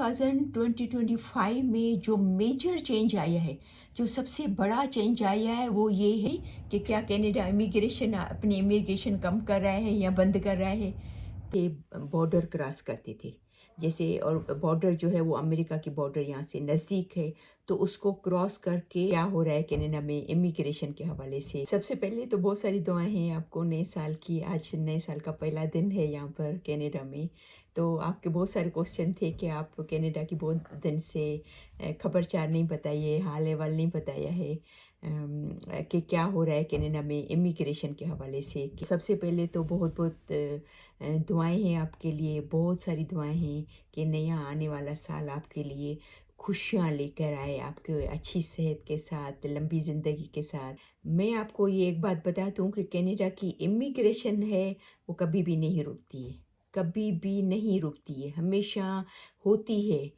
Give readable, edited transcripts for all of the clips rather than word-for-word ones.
2025 में जो major change आया है, जो सबसे बड़ा चेंज आया है वो ये है कि क्या कनाडा इमिग्रेशन अपनी इमिग्रेशन कम कर रहा है या बंद कर रहा है। के बॉर्डर क्रॉस करते थे, जैसे और बॉर्डर जो है वो अमेरिका की बॉर्डर यहाँ से नज़दीक है, तो उसको क्रॉस करके क्या हो रहा है कनाडा में इमिग्रेशन के हवाले से। सबसे पहले तो बहुत सारी दुआएं हैं आपको नए साल की। आज नए साल का पहला दिन है यहाँ पर कनाडा में, तो आपके बहुत सारे क्वेश्चन थे कि आप कनाडा की बहुत दिन से खबरचार नहीं बताइए, हाल अहवाल नहीं बताया है कि क्या हो रहा है कनाडा में इमिग्रेशन के हवाले से। कि सबसे पहले तो बहुत बहुत दुआएं हैं आपके लिए, बहुत सारी दुआएं हैं कि नया आने वाला साल आपके लिए खुशियाँ लेकर आए, आपके अच्छी सेहत के साथ, लंबी ज़िंदगी के साथ। मैं आपको ये एक बात बता दूं कि कनाडा की इमिग्रेशन है वो कभी भी नहीं रुकती है, कभी भी नहीं रुकती है, हमेशा होती है,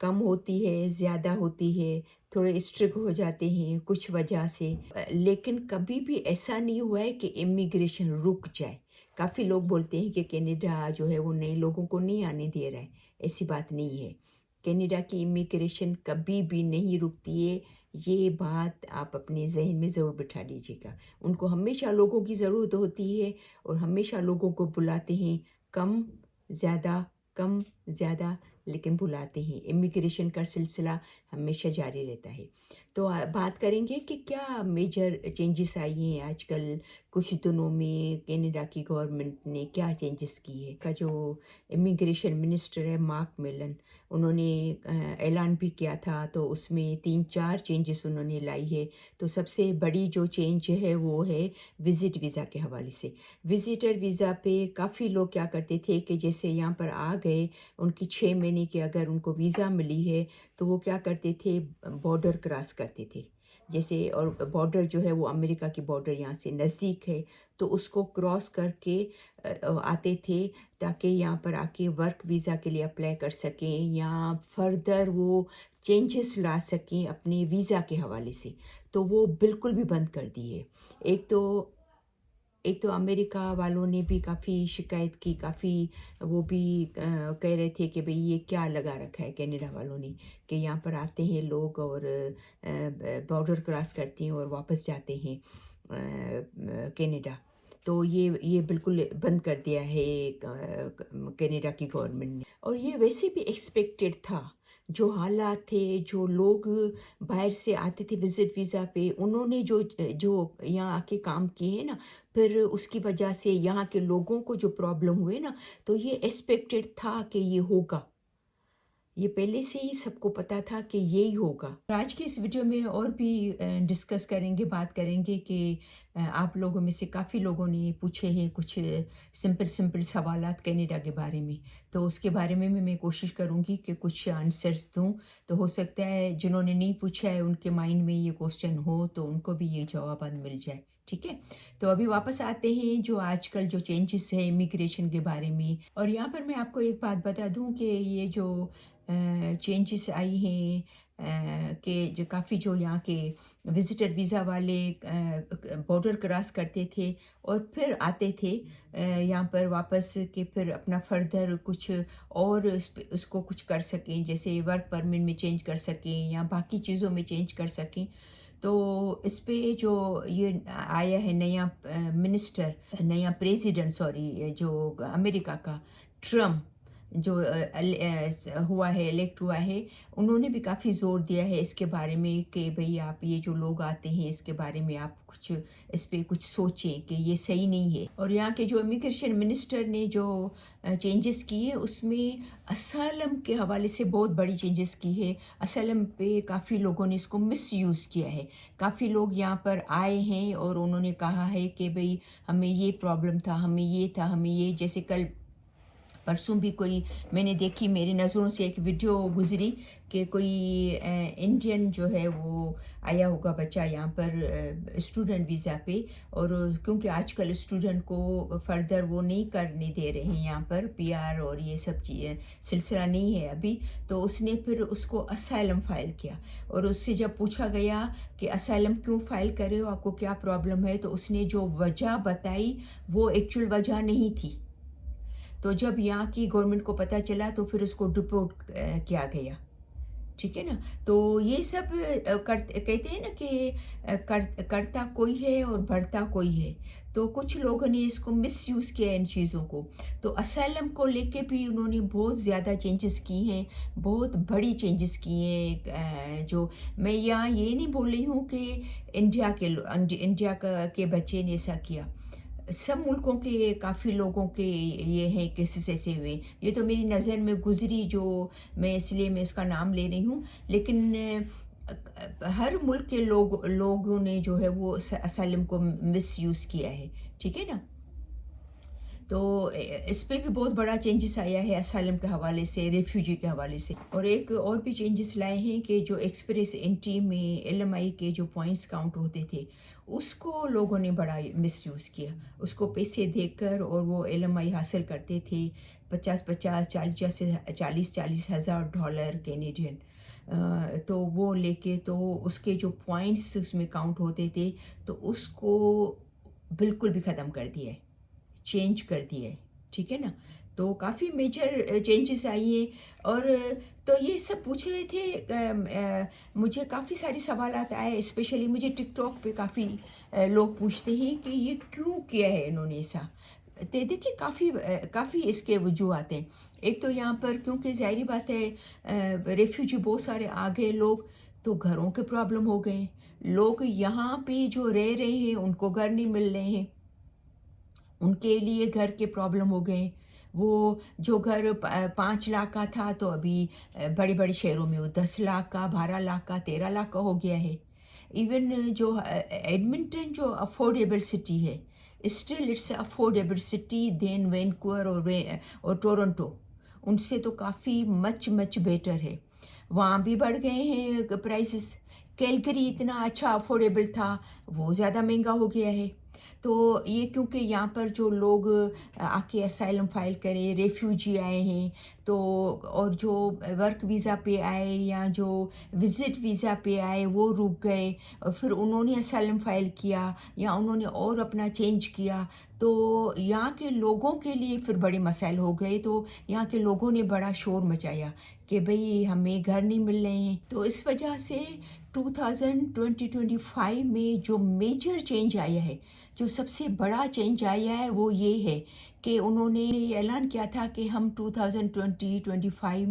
कम होती है, ज़्यादा होती है, थोड़े स्ट्रिक्ट हो जाते हैं कुछ वजह से, लेकिन कभी भी ऐसा नहीं हुआ है कि इमिग्रेशन रुक जाए। काफ़ी लोग बोलते हैं कि कनाडा जो है वो नए लोगों को नहीं आने दे रहा है, ऐसी बात नहीं है। कनाडा की इमिग्रेशन कभी भी नहीं रुकती है, ये बात आप अपने जहन में ज़रूर बिठा लीजिएगा। उनको हमेशा लोगों की ज़रूरत होती है और हमेशा लोगों को बुलाते हैं, कम ज़्यादा, कम ज़्यादा, लेकिन बुलाते हैं। इमिग्रेशन का सिलसिला हमेशा जारी रहता है। तो बात करेंगे कि क्या मेजर चेंजेस आई हैं आजकल कुछ दिनों में, कनाडा की गवर्नमेंट ने क्या चेंजेस की है। का जो इमिग्रेशन मिनिस्टर है मार्क मिलन, उन्होंने ऐलान भी किया था, तो उसमें 3-4 चेंजेस उन्होंने लाई है। तो सबसे बड़ी जो चेंज है वो है विज़िट वीज़ा के हवाले से। विज़िटर वीज़ा पे काफ़ी लोग क्या करते थे कि जैसे यहाँ पर आ गए, उनकी 6 महीने की अगर उनको वीज़ा मिली है तो वो क्या करते थे, बॉर्डर क्रॉस करते थे, जैसे और बॉर्डर जो है वो अमेरिका की बॉर्डर यहाँ से नज़दीक है, तो उसको क्रॉस करके आते थे ताकि यहाँ पर आके वर्क वीज़ा के लिए अप्लाई कर सकें या फर्दर वो चेंजेस ला सकें अपने वीज़ा के हवाले से। तो वो बिल्कुल भी बंद कर दिए। एक तो अमेरिका वालों ने भी काफ़ी शिकायत की, काफ़ी वो भी कह रहे थे कि भई ये क्या लगा रखा है कनाडा वालों ने कि यहाँ पर आते हैं लोग और बॉर्डर क्रॉस करते हैं और वापस जाते हैं कनाडा। तो ये बिल्कुल बंद कर दिया है कनाडा की गवर्नमेंट ने, और ये वैसे भी एक्सपेक्टेड था। जो हालात थे, जो लोग बाहर से आते थे विज़िट वीज़ा पे, उन्होंने जो जो यहाँ आके काम किए हैं ना, फिर उसकी वजह से यहाँ के लोगों को जो प्रॉब्लम हुए ना, तो ये एक्सपेक्टेड था कि ये होगा। ये पहले से ही सबको पता था कि यही होगा। आज की इस वीडियो में और भी डिस्कस करेंगे, बात करेंगे कि आप लोगों में से काफ़ी लोगों ने पूछे हैं कुछ सिंपल सवालात कनाडा के बारे में, तो उसके बारे में भी मैं कोशिश करूँगी कि कुछ आंसर्स दूँ। तो हो सकता है जिन्होंने नहीं पूछा है उनके माइंड में ये क्वेश्चन हो, तो उनको भी ये जवाब मिल जाए। ठीक है, तो अभी वापस आते हैं जो आजकल जो चेंजेस है इमिग्रेशन के बारे में। और यहाँ पर मैं आपको एक बात बता दूँ कि ये जो चेंजेस आई हैं कि जो काफ़ी जो यहाँ के विज़िटर वीज़ा वाले बॉर्डर क्रॉस करते थे और फिर आते थे यहाँ पर वापस, कि फिर अपना फर्दर कुछ और उसको कुछ कर सकें, जैसे वर्क परमिट में चेंज कर सकें या बाकी चीज़ों में चेंज कर सकें। तो इस पे जो ये आया है नया मिनिस्टर, नया प्रेसिडेंट, सॉरी, जो अमेरिका का ट्रम्प जो हुआ है, इलेक्ट हुआ है, उन्होंने भी काफ़ी ज़ोर दिया है इसके बारे में कि भई आप ये जो लोग आते हैं इसके बारे में आप कुछ इस पे कुछ सोचें कि ये सही नहीं है। और यहाँ के जो इमिग्रेशन मिनिस्टर ने जो चेंजेस किए उसमें असलम के हवाले से बहुत बड़ी चेंजेस की है। असलम पे काफ़ी लोगों ने इसको मिसयूज़ किया है। काफ़ी लोग यहाँ पर आए हैं और उन्होंने कहा है कि भई हमें ये प्रॉब्लम था, हमें ये था, हमें ये, जैसे कल परसों भी कोई मैंने देखी, मेरी नज़रों से एक वीडियो गुजरी कि कोई इंडियन जो है वो आया होगा बच्चा यहाँ पर स्टूडेंट वीज़ा पे, और क्योंकि आजकल स्टूडेंट को फर्दर वो नहीं करने दे रहे हैं यहाँ पर पीआर और ये सब चीज़ें, सिलसिला नहीं है अभी, तो उसने फिर उसको असाइलम फ़ाइल किया। और उससे जब पूछा गया कि असाइलम क्यों फ़ाइल कर रहे हो, आपको क्या प्रॉब्लम है, तो उसने जो वजह बताई वो एक्चुअल वजह नहीं थी। تو جب यहाँ की गवर्नमेंट को पता चला तो फिर उसको डिपोर्ट किया गया, ठीक है ना। तो ये सब कहते हैं ना कि करता कोई है और बढ़ता कोई है। तो कुछ लोगों ने इसको मिसयूज़ किया इन चीज़ों को। तो असाइलम को लेके भी उन्होंने बहुत ज़्यादा चेंजेस की हैं, बहुत बड़ी चेंजेस की हैं। जो मैं यहाँ ये नहीं बोल रही हूँ कि इंडिया के बच्चे ने ऐसा किया। सब मुल्कों के काफ़ी लोगों के ये हैं केसेस ऐसे हुए। ये तो मेरी नज़र में गुज़री, जो इसलिए मैं इसका नाम ले रही हूँ। लेकिन हर मुल्क के लोगों ने जो है वो असाइलम को मिसयूज़ किया है, ठीक है ना। तो इस पे भी बहुत बड़ा चेंजेस आया है असाइलम के हवाले से, रेफ्यूजी के हवाले से। और एक और भी चेंजेस लाए हैं कि जो एक्सप्रेस एंट्री में एलएमआई के जो पॉइंट्स काउंट होते थे, उसको लोगों ने बड़ा मिसयूज़ किया। उसको पैसे देकर और वो एलएमआई हासिल करते थे 50-50, 40-40 हज़ार डॉलर कैनेडियन। तो वो लेके तो उसके जो पॉइंट्स उसमें काउंट होते थे, तो उसको बिल्कुल भी ख़त्म कर दिया है, चेंज कर दिया है, ठीक है ना। तो काफ़ी मेजर चेंजेस आई हैं। और तो ये सब पूछ रहे थे, मुझे काफ़ी सारे सवालात आए, स्पेशली मुझे टिकटॉक पे काफ़ी लोग पूछते हैं कि ये क्यों किया है इन्होंने ऐसा। तो देखिए काफ़ी इसके वजूहत हैं। एक तो यहाँ पर क्योंकि ज़ाहिरी बात है रेफ्यूजी बहुत सारे आ गए लोग, तो घरों के प्रॉब्लम हो गए। लोग यहाँ पे जो रह रहे हैं उनको घर नहीं मिल रहे हैं, उनके लिए घर के प्रॉब्लम हो गए। वो जो घर 5 लाख का था तो अभी बड़े बड़े शहरों में वो 10 लाख का, 12 लाख का, 13 लाख का हो गया है। इवन जो एडमिंटन जो अफोर्डेबल सिटी है, still it's affordable city than Vancouver और टोरंटो, उनसे तो काफ़ी मच बेटर है। वहाँ भी बढ़ गए हैं प्राइसेस। कैलगरी इतना अच्छा अफोर्डेबल था, वो ज़्यादा महंगा हो गया है। तो ये क्योंकि यहाँ पर जो लोग आके असाइलम फ़ाइल करें, रेफ्यूजी आए हैं, तो और जो वर्क वीज़ा पे आए या जो विज़िट वीज़ा पे आए वो रुक गए, और फिर उन्होंने असाइलम फ़ाइल किया या उन्होंने और अपना चेंज किया, तो यहाँ के लोगों के लिए फिर बड़े मसाइल हो गए। तो यहाँ के लोगों ने बड़ा शोर मचाया कि भाई हमें घर नहीं मिल रहे हैं। तो इस वजह से 2025 में जो मेजर चेंज आया है, जो सबसे बड़ा चेंज आया है, वो ये है कि उन्होंने ये ऐलान किया था कि हम 2025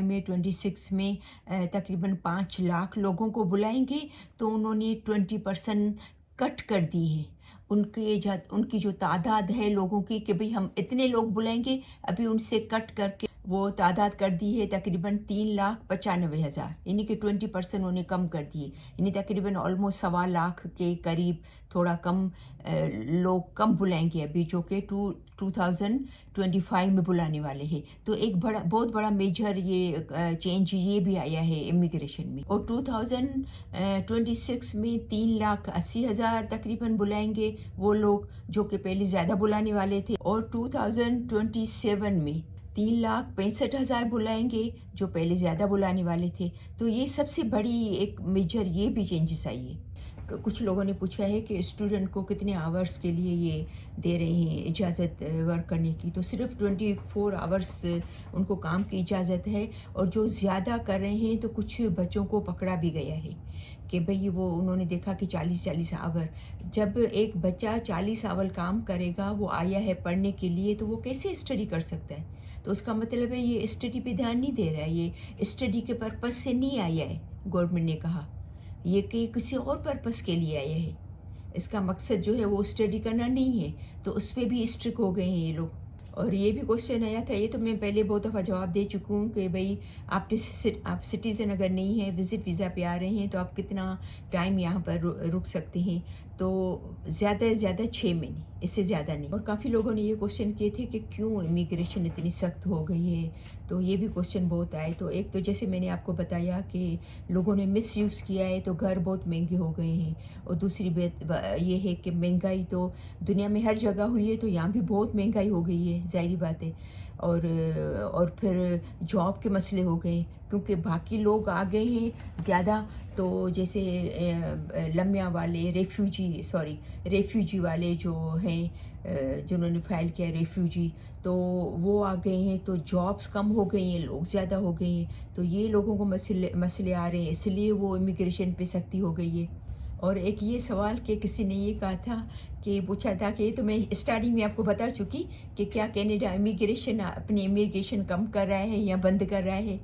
में 26 में तकरीबन 5 लाख लोगों को बुलाएंगे। तो उन्होंने 20% कट कर दी है उनकी जो तादाद है लोगों की, कि भाई हम इतने लोग बुलाएंगे, अभी उनसे कट करके वो तादाद कर दी है तकरीबन 3,95,000, यानी कि 20% उन्होंने कम कर दिए, यानी तकरीबन ऑलमोस्ट 1.25 लाख के करीब, थोड़ा कम लोग कम बुलाएंगे अभी, जो कि 2025 में बुलाने वाले हैं। तो एक बहुत बड़ा मेजर ये चेंज ये भी आया है इमिग्रेशन में। और 2026 में 3,80,000 तकरीबन बुलाएंगे वो लोग जो कि पहले ज़्यादा बुलाने वाले थे। और 2027 में 3,65,000 बुलाएंगे जो पहले ज़्यादा बुलाने वाले थे। तो ये सबसे बड़ी एक मेजर ये भी चेंजेस आई है। कुछ लोगों ने पूछा है कि स्टूडेंट को कितने आवर्स के लिए ये दे रहे हैं इजाज़त वर्क करने की। तो सिर्फ 24 आवर्स उनको काम की इजाज़त है, और जो ज़्यादा कर रहे हैं तो कुछ बच्चों को पकड़ा भी गया है कि भाई वो उन्होंने देखा कि 40 आवर, जब एक बच्चा 40 आवर काम करेगा, वो आया है पढ़ने के लिए, तो वो कैसे स्टडी कर सकता है। तो उसका मतलब है ये स्टडी पे ध्यान नहीं दे रहा है, ये स्टडी के पर्पस से नहीं आया है। गवर्नमेंट ने कहा ये कि किसी और पर्पस के लिए आया है, इसका मकसद जो है वो स्टडी करना नहीं है। तो उस पर भी स्ट्रिक हो गए हैं ये लोग। और ये भी क्वेश्चन आया था, ये तो मैं पहले बहुत दफ़ा जवाब दे चुकी हूँ कि भाई आप सिटीज़न अगर नहीं है, विज़िट वीज़ा पे आ रहे हैं, तो आप कितना टाइम यहाँ पर रुक सकते हैं। तो ज़्यादा से ज़्यादा 6 महीने, इससे ज़्यादा नहीं। और काफ़ी लोगों ने ये क्वेश्चन किए थे कि क्यों इमिग्रेशन इतनी सख्त हो गई है, तो ये भी क्वेश्चन बहुत आए। तो एक तो जैसे मैंने आपको बताया कि लोगों ने मिसयूज़ किया है, तो घर बहुत महंगे हो गए हैं। और दूसरी बात ये है कि महंगाई तो दुनिया में हर जगह हुई है, तो यहाँ भी बहुत महंगाई हो गई है, ज़ाहिरी बात है। اور پھر جاب کے مسئلے ہو گئے کیونکہ باقی لوگ آ گئے ہیں زیادہ. تو جیسے لمیا والے ریفیوجی والے جو ہیں جنہوں نے فائل کیا ریفیوجی تو وہ آ گئے ہیں تو جابس کم ہو گئی ہیں, لوگ زیادہ ہو گئے ہیں تو یہ لوگوں کو مسئلے آ رہے ہیں, اس لیے وہ امیگریشن پہ سختی ہو گئی ہے. اور ایک یہ سوال کہ کسی نے یہ کہا تھا کہ پوچھا تھا کہ یہ تو میں اسٹارٹنگ میں آپ کو بتا چکی کہ کیا کینیڈا اپنی امیگریشن کم کر رہا ہے یا بند کر رہا ہے.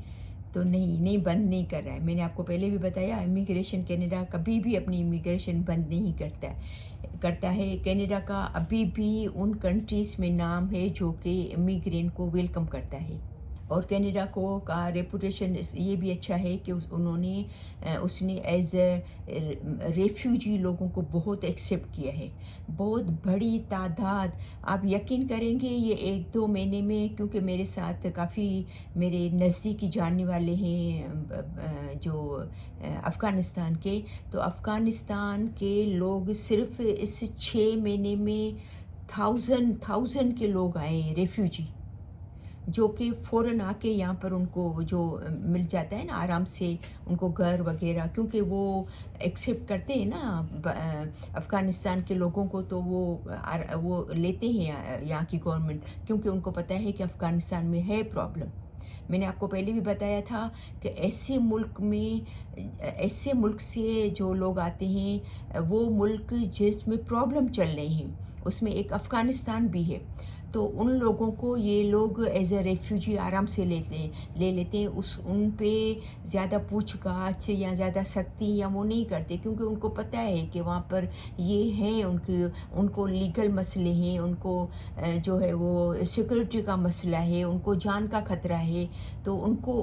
تو نہیں بند نہیں کر رہا ہے. میں نے آپ کو پہلے بھی بتایا امیگریشن کینیڈا کبھی بھی اپنی امیگریشن بند نہیں کرتا ہے. کینیڈا کا ابھی بھی ان کنٹریز میں نام ہے جو کہ امیگرینٹ کو ویلکم کرتا ہے. اور کینیڈا کا ریپوٹیشن یہ بھی اچھا ہے کہ اس نے ایز اے ریفیوجی لوگوں کو بہت ایکسیپٹ کیا ہے, بہت بڑی تعداد. آپ یقین کریں گے یہ 1-2 مہینے میں, کیونکہ میرے ساتھ کافی میرے نزدیکی جاننے والے ہیں جو افغانستان کے, تو افغانستان کے لوگ صرف اس 6 مہینے میں 1000 کے لوگ آئے ہیں ریفیوجی, جو کہ فوراً آ کے یہاں پر ان کو جو مل جاتا ہے نا آرام سے ان کو گھر وغیرہ, کیونکہ وہ ایکسیپٹ کرتے ہیں نا افغانستان کے لوگوں کو, تو وہ لیتے ہیں یہاں کی گورنمنٹ, کیونکہ ان کو پتہ ہے کہ افغانستان میں ہے پرابلم. میں نے آپ کو پہلے بھی بتایا تھا کہ ایسے ملک سے جو لوگ آتے ہیں وہ ملک جس میں پرابلم چل رہے ہیں اس میں ایک افغانستان بھی ہے, تو ان لوگوں کو یہ لوگ ایز اے ریفیوجی آرام سے لے لیتے ہیں. ان پہ زیادہ پوچھ گاچھ یا زیادہ سختی یا وہ نہیں کرتے, کیونکہ ان کو پتہ ہے کہ وہاں پر یہ ہیں ان کو لیگل مسئلے ہیں, ان کو جو ہے وہ سیکورٹی کا مسئلہ ہے, ان کو جان کا خطرہ ہے, تو ان کو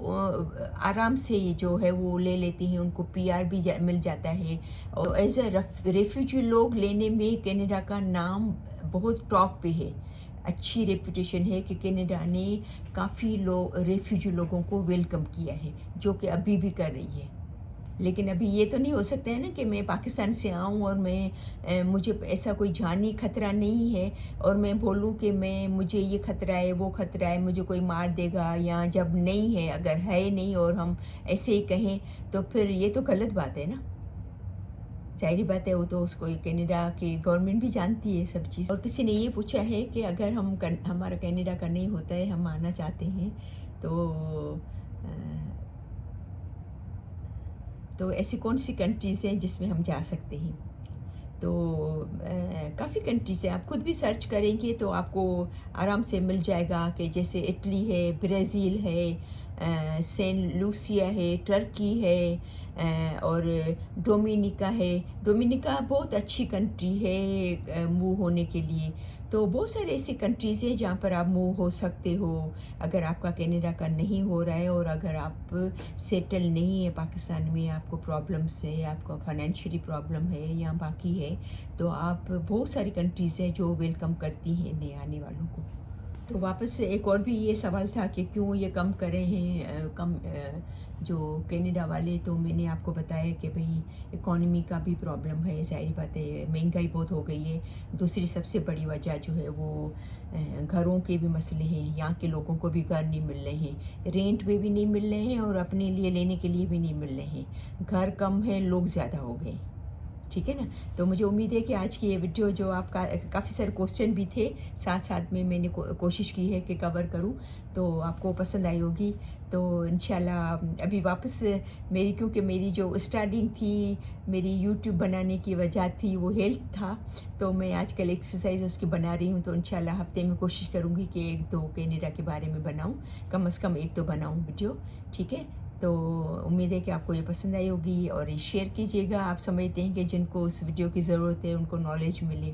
آرام سے جو ہے وہ لے لیتے ہیں, ان کو PR بھی مل جاتا ہے. اور ایز اے ریفیوجی لوگ لینے میں کینیڈا کا نام بہت ٹاپ پہ ہے, اچھی ریپوٹیشن ہے کہ کینیڈا نے کافی ریفیوجی لوگوں کو ویلکم کیا ہے, جو کہ ابھی بھی کر رہی ہے. لیکن ابھی یہ تو نہیں ہو سکتا ہے نا کہ میں پاکستان سے آؤں اور مجھے ایسا کوئی جانی خطرہ نہیں ہے اور میں بولوں کہ مجھے یہ خطرہ ہے وہ خطرہ ہے, مجھے کوئی مار دے گا, یا جب نہیں ہے, اگر ہے نہیں اور ہم ایسے ہی کہیں تو پھر یہ تو غلط بات ہے نا. ظاہری بات ہے, وہ تو اس کو کینیڈا کی گورنمنٹ بھی جانتی ہے سب چیز. اور کسی نے یہ پوچھا ہے کہ اگر ہمارا کینیڈا کا نہیں ہوتا ہے, ہم آنا چاہتے ہیں تو ایسی کون سی کنٹریز ہیں جس میں ہم جا سکتے ہیں. تو کافی کنٹریز ہیں, آپ خود بھی سرچ کریں گے تو آپ کو آرام سے مل جائے گا, کہ جیسے اٹلی ہے, برازیل ہے, سینٹ لوسیا ہے, ٹرکی ہے, اور ڈومینیکا ہے. ڈومینیکا بہت اچھی کنٹری ہے موو ہونے کے لیے. تو بہت سارے ایسی کنٹریز ہیں جہاں پر آپ موو ہو سکتے ہو اگر آپ کا کینیڈا کا نہیں ہو رہا ہے, اور اگر آپ سیٹل نہیں ہے پاکستان میں, آپ کو پرابلمس ہے, آپ کو فائنینشلی پرابلم ہے یا باقی ہے, تو آپ بہت ساری کنٹریز ہیں جو ویلکم کرتی ہیں نئے آنے والوں کو. تو واپس ایک اور بھی یہ سوال تھا کہ کیوں یہ کم کر رہے ہیں جو کینیڈا والے. تو میں نے آپ کو بتایا کہ بھئی اکانومی کا بھی پرابلم ہے, ظاہری بات ہے مہنگائی بہت ہو گئی ہے. دوسری سب سے بڑی وجہ جو ہے وہ گھروں کے بھی مسئلے ہیں, یہاں کے لوگوں کو بھی گھر نہیں مل رہے ہیں, رینٹ پہ بھی نہیں مل رہے ہیں اور اپنے لیے لینے کے لیے بھی نہیں مل رہے ہیں. گھر کم ہے, لوگ زیادہ ہو گئے. ٹھیک ہے نا. تو مجھے امید ہے کہ آج کی یہ ویڈیو جو آپ کا کافی سارے کوسچن بھی تھے ساتھ میں نے کوشش کی ہے کہ کور کروں, تو آپ کو پسند آئی ہوگی. تو انشاءاللہ ابھی واپس کیونکہ میری جو اسٹارٹنگ تھی میری یوٹیوب بنانے کی وجہ تھی وہ ہیلتھ تھا, تو میں آج کل ایکسرسائز اس کی بنا رہی ہوں. تو انشاءاللہ ہفتے میں کوشش کروں گی کہ 1-2 کینیڈا کے بارے میں بناؤں, کم از کم 1 تو بناؤں ویڈیو. ٹھیک ہے. تو امید ہے کہ آپ کو یہ پسند آئی ہوگی, اور شیئر کیجیے گا. آپ سمجھتے ہیں کہ جن کو اس ویڈیو کی ضرورت ہے ان کو نالج ملے.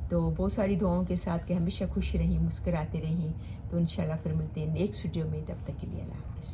تو بہت ساری دعاؤں کے ساتھ کہ ہمیشہ خوش رہیں, مسکراتے رہیں. تو انشاءاللہ پھر ملتے ہیں نیکسٹ ویڈیو میں. تب تک کے لیے اللہ حافظ.